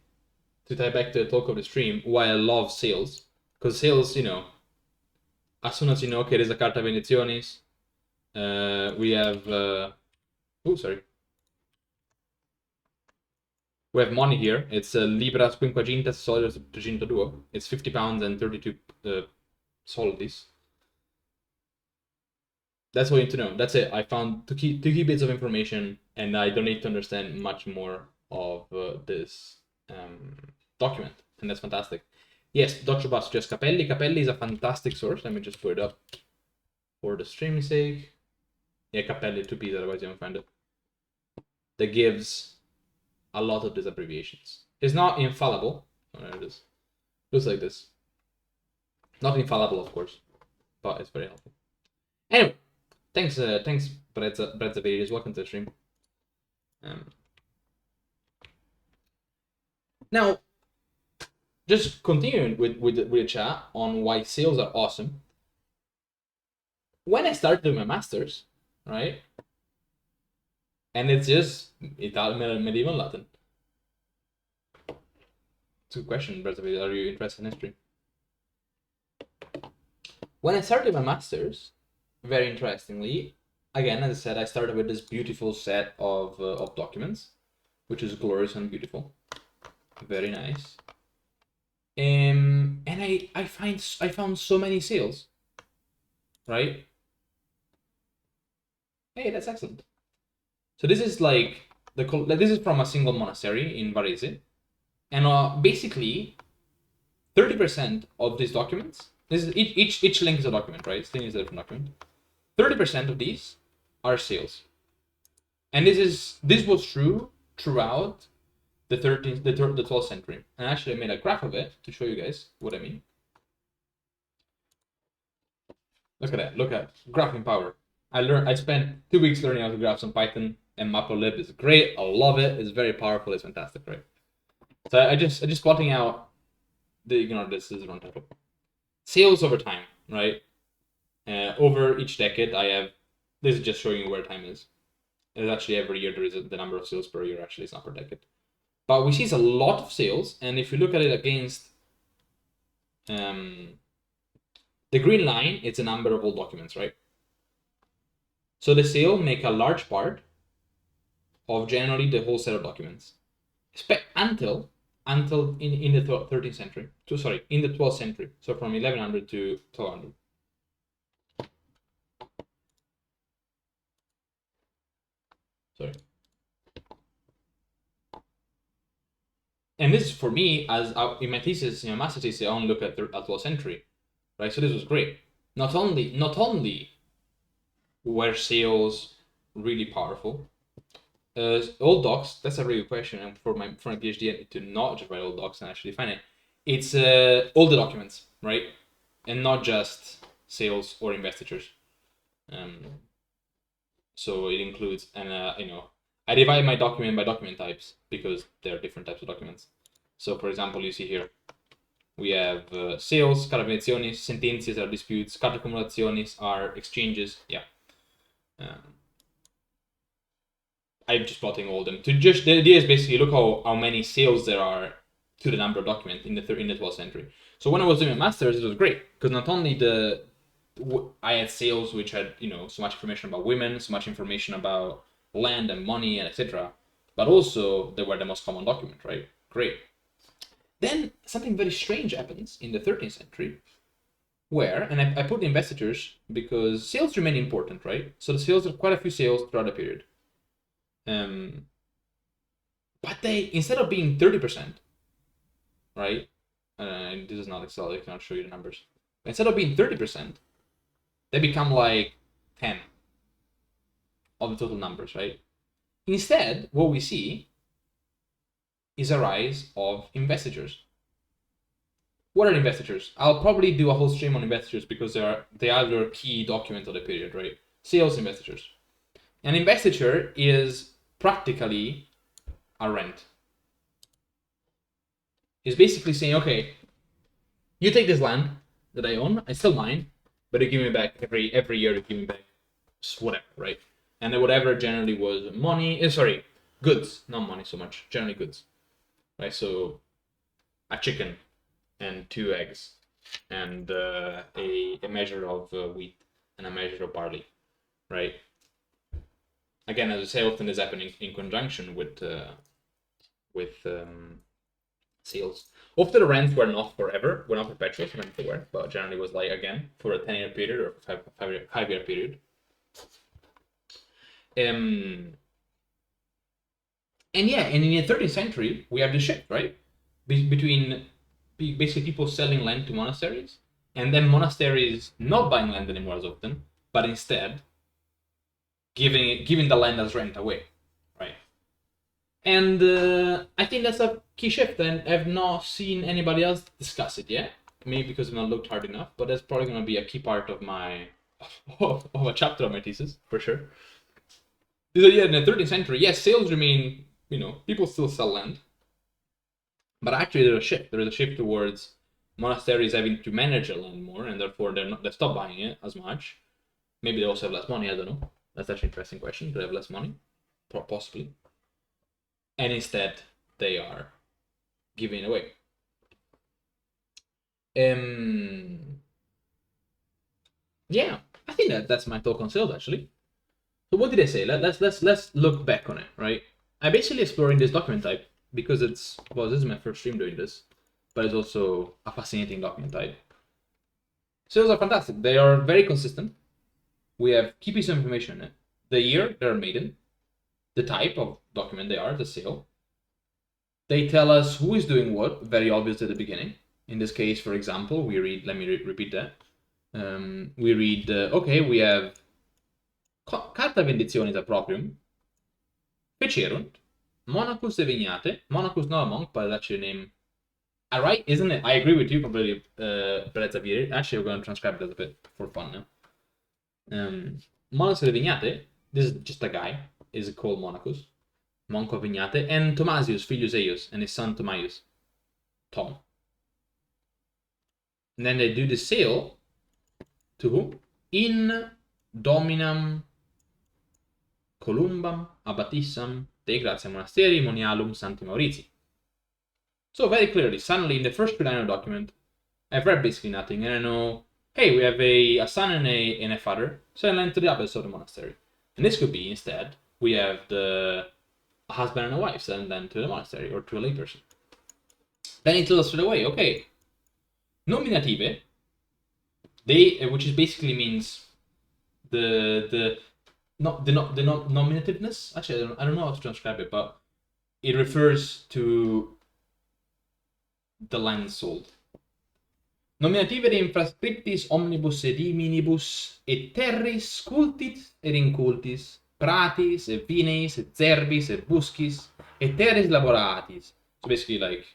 A: to tie back to the talk of the stream, why I love sales, because sales, as soon as you know, okay, there's a Carta Venditionis, we have, we have money here. It's Libras Quinquagintas Solidus Septuaginta Duo. It's 50 pounds and 32 solidis. That's all you need to know. That's it. I found two key bits of information, and I don't need to understand much more of this document, and that's fantastic. Yes, Dr. Bass suggests Capelli. Capelli is a fantastic source. Let me just put it up for the stream's sake. Yeah, Capelli, 2P's, otherwise you won't find it. That gives a lot of these abbreviations. It's not infallible. Oh, there it is. Looks like this. Not infallible, of course, but it's very helpful. Anyway, thanks, Brezza welcome to the stream. Now, just continuing with the chat on why sales are awesome. When I started doing my masters, right, and it's just Italian, medieval, Latin. It's a good question, Brezza. Are you interested in history? When I started my masters, very interestingly, again, as I said, I started with this beautiful set of documents, which is glorious and beautiful. Very nice. And I found so many sales, right? Hey, that's excellent. So this is like this is from a single monastery in Varese, and basically 30% of these documents. This is each link is a document, right? Each link is a different document. 30% of these are sales, and this was true throughout the 12th century. And actually, I made a graph of it to show you guys what I mean. Look at that. Look at graphing power. I spent 2 weeks learning how to graph some Python, and Matplotlib is great. I love it. It's very powerful. It's fantastic, right? So I just plotting out this is the wrong title. Sales over time, right? Over each decade, this is just showing you where time is. It's actually every year there is the number of sales per year. Actually, it's not per decade. But we see a lot of sales, and if you look at it against the green line, it's a number of all documents, right? So the sale make a large part of generally the whole set of documents, until in the 13th century. In the 12th century. So from 1100 to 1200. Sorry. And this is for me, as in my thesis, in my master thesis, I only look at 12th century, right? So this was great. Not only were sales really powerful, old docs. That's a really good question, and for my PhD, I need to not just write old docs and actually define it. It's all the documents, right, and not just sales or investitures. So it includes, and I divide my document by document types because there are different types of documents. So, for example, you see here we have sales, Carta Venditionis, sentences are disputes, Carta Cumulationis are exchanges. Yeah. I'm just plotting all of them. The idea is basically look how many sales there are to the number of documents in the 12th century. So when I was doing my masters, it was great because not only I had sales which had so much information about women, so much information about land and money and etc. But also they were the most common document, right? Great. Then something very strange happens in the 13th century, where, and I put investitures because sales remain important, right? So the sales are quite a few sales throughout the period. But they, instead of being 30%, right? This is not Excel, I cannot show you the numbers. Instead of being 30%, they become like 10 of the total numbers, right? Instead, what we see is a rise of investitures. What are investitures? I'll probably do a whole stream on investitures because they are the key document of the period, right? Sales investitures. An investiture is practically a rent. It's basically saying, okay, you take this land that I own, I still mine, but you give me back every year. You give me back whatever, right? And then whatever generally was money. Goods, not money so much. Generally goods, right? So a chicken and 2 eggs and a measure of wheat and a measure of barley, right? Again, as I say, often is happening in conjunction with sales. Often the rents were not forever, were not perpetual, sometimes they were, but generally was like, again, for a 10-year period or 5-year period. And in the 13th century, we have the shift, right? Between basically people selling land to monasteries, and then monasteries not buying land anymore as often, but instead giving the land as rent away, right? And I think that's a key shift, and I've not seen anybody else discuss it yet. Maybe because I've not looked hard enough, but that's probably going to be a key part of my of a chapter of my thesis for sure. So yeah, in the 13th century, yes, sales remain. People still sell land, but actually there's a shift. There is a shift towards monasteries having to manage the land more, and therefore they stop buying it as much. Maybe they also have less money. I don't know. That's actually an interesting question. Do they have less money? Possibly. And instead, they are giving it away. Yeah, I think that's my talk on sales actually. So what did I say? Let's look back on it, right? I'm basically exploring this document type because this is my first stream doing this, but it's also a fascinating document type. Sales are fantastic. They are very consistent. We have key piece of information in it. The year they're made in, the type of document they are, the sale. They tell us who is doing what, very obvious at the beginning. In this case, for example, we read, let me repeat that. We read, okay, we have Carta Venditionis a proprium, fecerunt, Monachus de Vignate, Monachus not a monk, but that's your name. Right, isn't it? I agree with you completely, Brezaviri. Actually, we're going to transcribe it a bit for fun now. Monachus de Vignate, this is just a guy, is called Monachus, monk of Vignate, and Thomasius, filius eius, and his son Thomaius, Tom. And then they do the sale to whom? In dominam columbam abatissam Dei Gratia Monasteri Monialum Santi Maurizi. So very clearly, suddenly in the first 2 line of the document, I've read basically nothing, and I know, hey, we have a son and a father selling land to the abbess of the monastery. And this could be, instead, we have a husband and a wife selling land to the monastery or to a layperson. Then it tells us straight away, okay, nominative, which is basically means the nominativeness. Actually, I don't know how to transcribe it, but it refers to the land sold. Nominativere infrascriptis omnibus et minibus et terris cultis et incultis, pratis et vineis et zerbis et buscis et terris laboratis. So basically, like,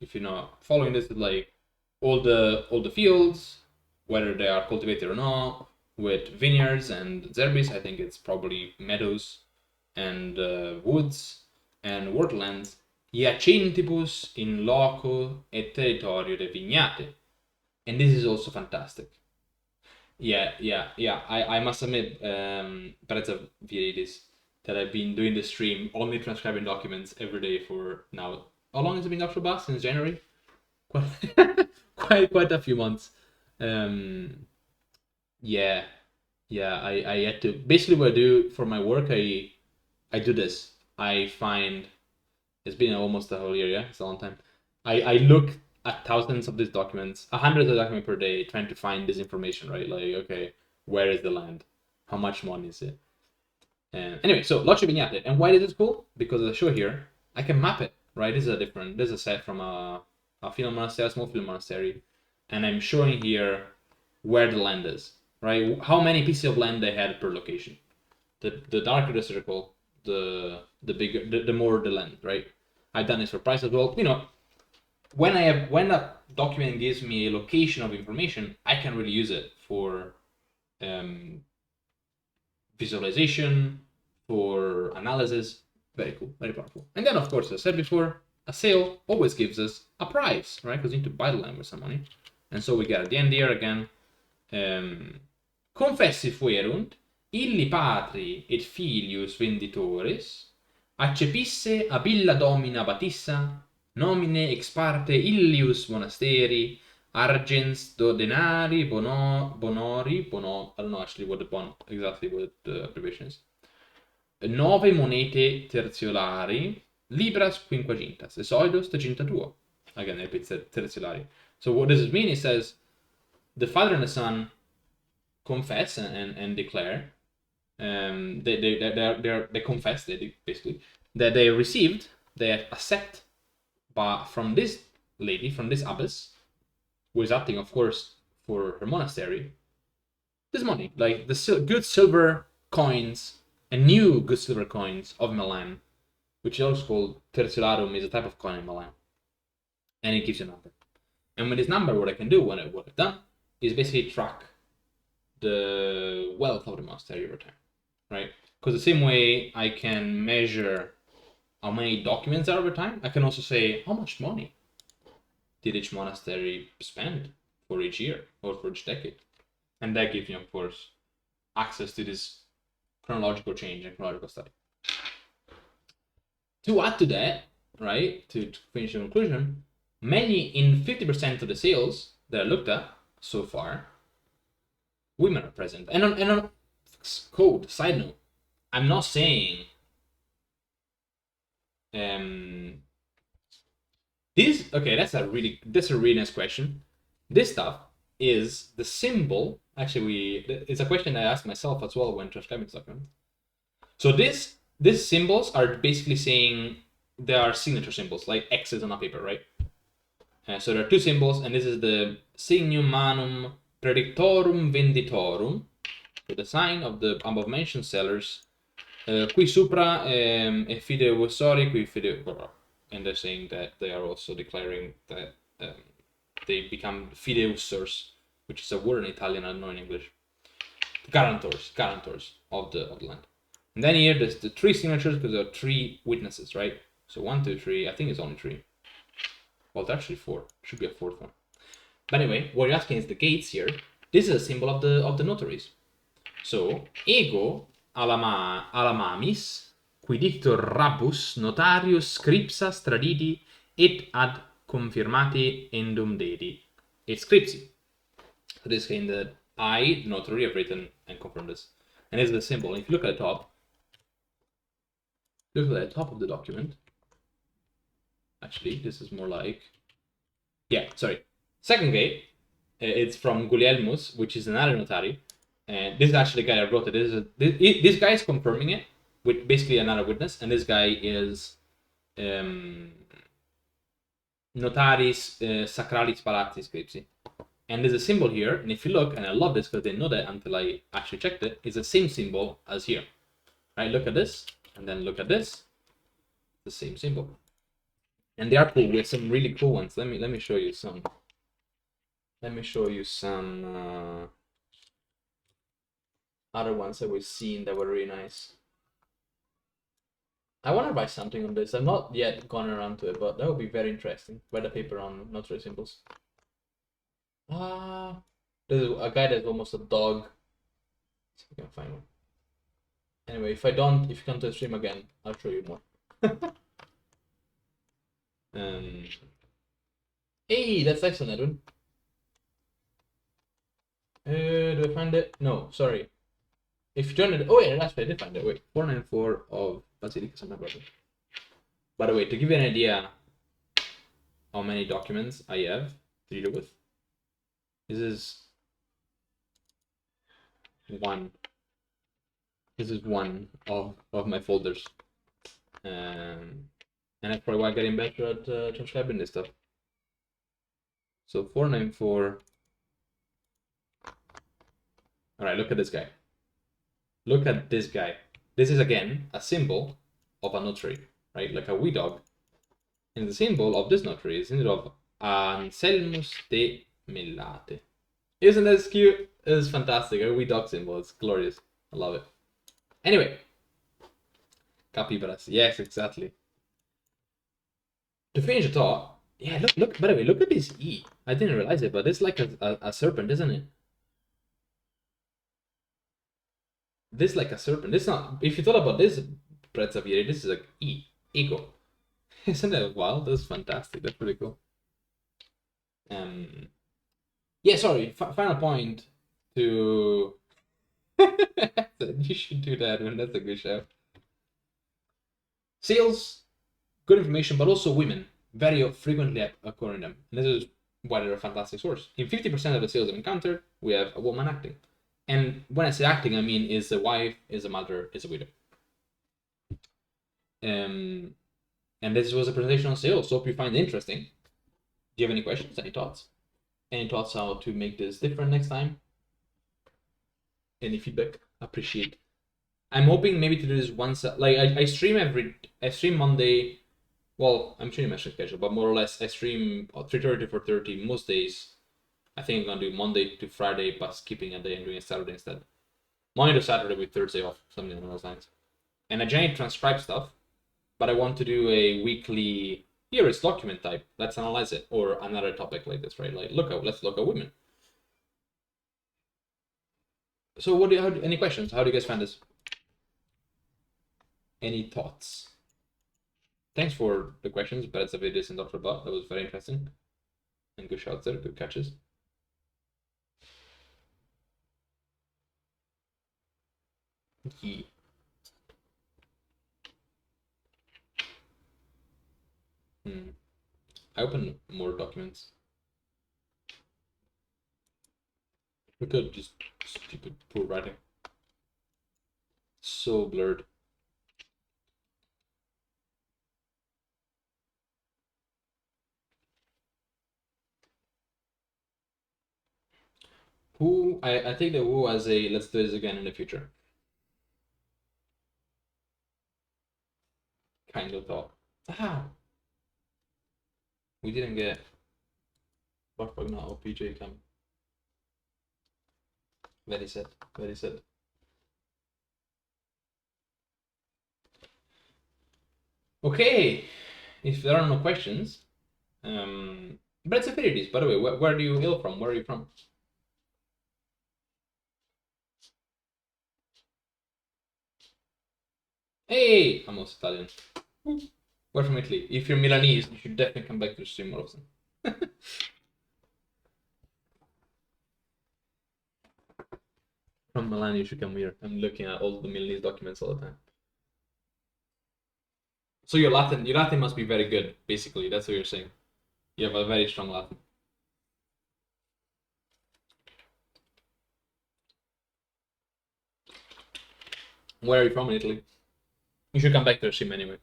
A: if you're not following this, it's like all the fields, whether they are cultivated or not, with vineyards and zerbis. I think it's probably meadows and woods and woodlands. Iacentibus in loco et territorio de vignate. And this is also fantastic. Yeah. I must admit, Prezza Viridis, that I've been doing the stream, only transcribing documents every day for now. How long has it been up for Bus? Since January? Quite a few months. Yeah. I had to. Basically, what I do for my work, I do this. I find. It's been almost a whole year, yeah? It's a long time. I look at thousands of these documents, hundreds of documents per day, trying to find this information, right? Like, okay, where is the land? How much money is it? And anyway, so Loce Vignate. And why is it cool? Because as I show here, I can map it, right? This is a set from a field monastery, a small field monastery. And I'm showing here where the land is, right? How many pieces of land they had per location. The darker the circle, the bigger, the more the land, right? I've done this for price as well. You know, when a document gives me a location of information, I can really use it for visualization, for analysis. Very cool, very powerful. And then, of course, as I said before, a sale always gives us a price, right? Because you need to buy the land with some money. And so we get at the end here again, confessi fuerunt, illi patri et filius venditores, accepisse ab illa domina batissa, nomine ex parte illius monasteri, argens do denari bonori, I don't know actually what the abbreviation is. 9 monete tertiolari, libras quinquagintas, esoidos tegintatuo. Again, it repeats tertiolari. So what does it mean? It says the father and the son confess and declare, they confess, basically, that they received, they accept, but from this lady, from this abbess, who is acting, of course, for her monastery, this money, like the good silver coins, and new good silver coins of Milan, which is also called tertiolarum, is a type of coin in Milan, and it gives you a number. And with this number, what I can do, what I've done, is basically track the wealth of the monastery over time, right? Because the same way I can measure how many documents are over time, I can also say how much money did each monastery spend for each year or for each decade. And that gives me, of course, access to this chronological change and chronological study. To add to that, right, to finish the conclusion, in 50% of the sales that I looked at so far, women are present. And on code, side note, I'm not saying this. Okay, that's a really nice question. This stuff is the symbol. Actually, it's a question I asked myself as well when transcribing this document. So these symbols are basically saying they are signature symbols, like X's on a paper, right? So there are two symbols, and this is the signum manum predictorum venditorum, so the sign of the above mentioned sellers. Qui supra e fideusori, qui fideu, and they're saying that they are also declaring that they become fideusors, which is a word in Italian, I don't know in English. Guarantors of the land. And then here there's the 3 signatures because there are 3 witnesses, right? So 1, 2, 3. I think it's only 3. Well, there's actually 4. Should be a 4th one. But anyway, what you're asking is the gates here. This is a symbol of the notaries. So ego alamamis qui dictor rabus notarius scripsa stradidi et ad confirmati endum dedi et scripsi. So this is that I, notary, have written and confirmed this. And this is the symbol. If you look at the top, of the document. Actually, this is more like, second gate. It's from Guglielmus, which is another notary. And this is actually the guy that wrote it. This guy is confirming it with basically another witness, and this guy is notaris sacralis palatis scripsi. And there's a symbol here, and if you look, and I love this because I didn't know that until I actually checked it, it's the same symbol as here. Right, look at this, and then look at this, the same symbol. And they are cool. We have some really cool ones. Let me show you some. Let me show you some other ones that we've seen that were really nice. I want to write something on this. I've not yet gone around to it, but that would be very interesting. Write a paper on notary symbols. There's a guy that's almost a dog. See if I can find one. Anyway, if you come to the stream again, I'll show you more. Hey, that's excellent, Edwin. Do I find it? No, sorry. If you join it, oh yeah, that's right, I did find it. Wait, 494 of Basilicus, my brother. By the way, to give you an idea how many documents I have to deal with, this is one. This is one of my folders, and that's probably why I'm getting better at transcribing this stuff. So 494. All right, look at this guy. Look at this guy. This is again a symbol of a notary, right? Like a wee dog. And the symbol of this notary is instead of Anselmus de Mellate. Isn't that cute? It's fantastic. A wee dog symbol. It's glorious. I love it. Anyway. Capybaras. Yes, exactly. To finish the thought, yeah, look, by the way, look at this E. I didn't realize it, but it's like a serpent, isn't it? This is like a serpent. This not, if you thought about this, Prezzavieri, this is like E. Ego. Isn't that wild? That's fantastic. That's pretty cool. Yeah, sorry. Final point to. You should do that, man. That's a good show. Sales, good information, but also women very frequently occur in them. And this is why they're a fantastic source. In 50% of the sales I've encountered, we have a woman acting. And when I say acting, I mean is a wife, is a mother, is a widow. And this was a presentation on sales. So hope you find it interesting. Do you have any questions? Any thoughts? Any thoughts how to make this different next time? Any feedback? Appreciate. I'm hoping maybe to do this once. Like I stream Monday. Well, I'm changing my schedule, but more or less I stream 3:30 to 4:30 most days. I think I'm gonna do Monday to Friday, but skipping a day and doing a Saturday instead. Monday to Saturday with Thursday off, something along those lines. And I generally transcribe stuff, but I want to do a weekly. Here is document type. Let's analyze it, or another topic like this, right? Like let's look at women. So any questions? How do you guys find this? Any thoughts? Thanks for the questions, but it's a very decent Dr. Bot. That was very interesting. And good shots there, good catches. Yeah. I open more documents. Look at just stupid poor writing. So blurred. Who I take the who as a let's do this again in the future. Kind of thought. We didn't get Barpagna or PJ come. Very sad. Very sad. Okay. If there are no questions, but it's a fairies, by the way. Where do you hail from? Where are you from? Hey, I'm also Italian. We're from Italy. If you're Milanese, you should definitely come back to the stream more often. From Milan, you should come here. I'm looking at all the Milanese documents all the time. So your Latin must be very good, basically. That's what you're saying. You have a very strong Latin. Where are you from in Italy? You should come back to the stream anyway.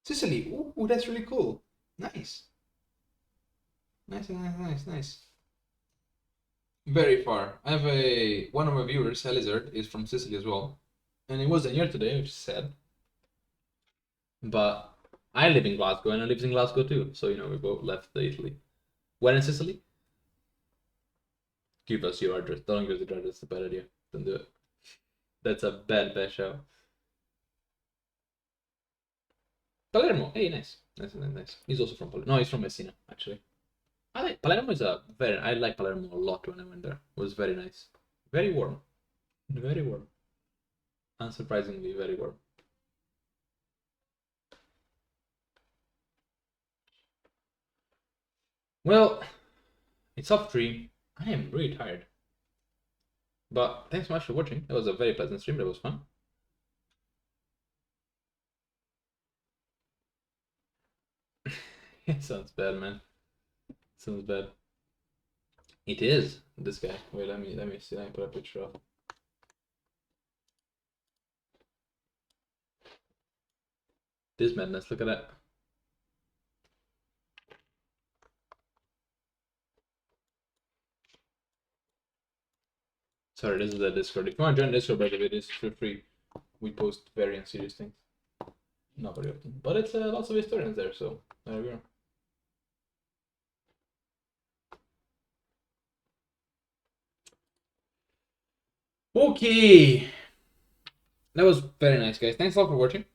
A: Sicily. Ooh, that's really cool. Nice. Nice. Very far. I have one of my viewers, Elizard, is from Sicily as well, and he wasn't here today, which is sad. But I live in Glasgow, and he lives in Glasgow too. So we both left Italy. When in Sicily? Give us your address. Don't give us the address. That's a bad idea. Don't do it. That's a bad show. Palermo. Hey, nice. He's also from Palermo. No, he's from Messina, actually. Palermo is I like Palermo a lot when I went there. It was very nice. Very warm. Very warm. Unsurprisingly, very warm. Well, it's off stream. I am really tired. But thanks so much for watching. It was a very pleasant stream. That was fun. It sounds bad, man. Sounds bad. It is this guy. Wait, let me see. Let me put a picture up. This madness. Look at that. Sorry, this is the Discord. If you want to join Discord, by the way, it is for free. We post very unserious things. Not very often, but it's lots of historians there, so there we go. Okay, that was very nice, guys. Thanks a lot for watching.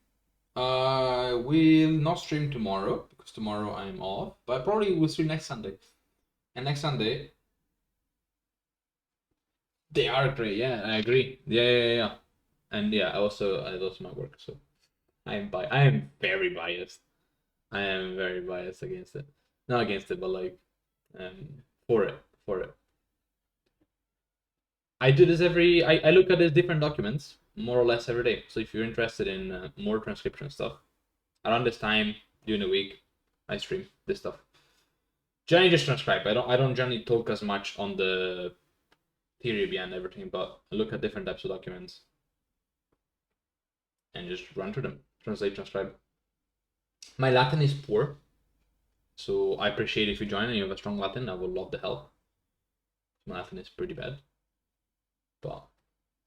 A: I will not stream tomorrow because tomorrow I'm off, but I probably will stream next Sunday. And next Sunday, they are great. Yeah, I agree. Yeah. And yeah, I lost my work, so I am very biased. I am very biased against it. Not against it, but like, for it. I do this I look at these different documents more or less every day. So if you're interested in more transcription stuff, around this time during the week, I stream this stuff. Generally just transcribe. I don't generally talk as much on the theory behind everything, but I look at different types of documents and just run through them. Translate, transcribe. My Latin is poor, so I appreciate if you join and you have a strong Latin. I would love the help. My Latin is pretty bad, but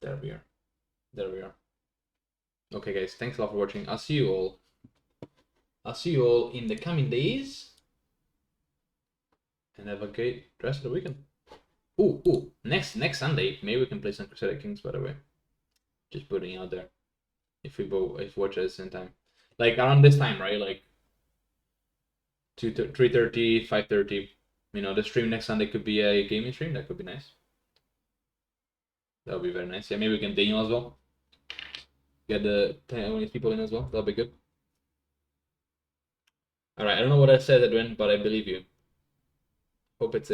A: there we are. Okay, guys, thanks a lot for watching. I'll see you all in the coming days, and have a great rest of the weekend. Ooh, next Sunday, maybe we can play some Crusader Kings, by the way. Just putting it out there. If we watch at the same time. Like around this time, right? Like 3:30, 5:30. The stream next Sunday could be a gaming stream. That could be nice. That would be very nice. Yeah, maybe we can Daniel as well. Get the Taiwanese people in as well. That'll be good. Alright, I don't know what I said, Edwin, but I believe you. Hope it's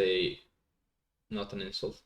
A: not an insult.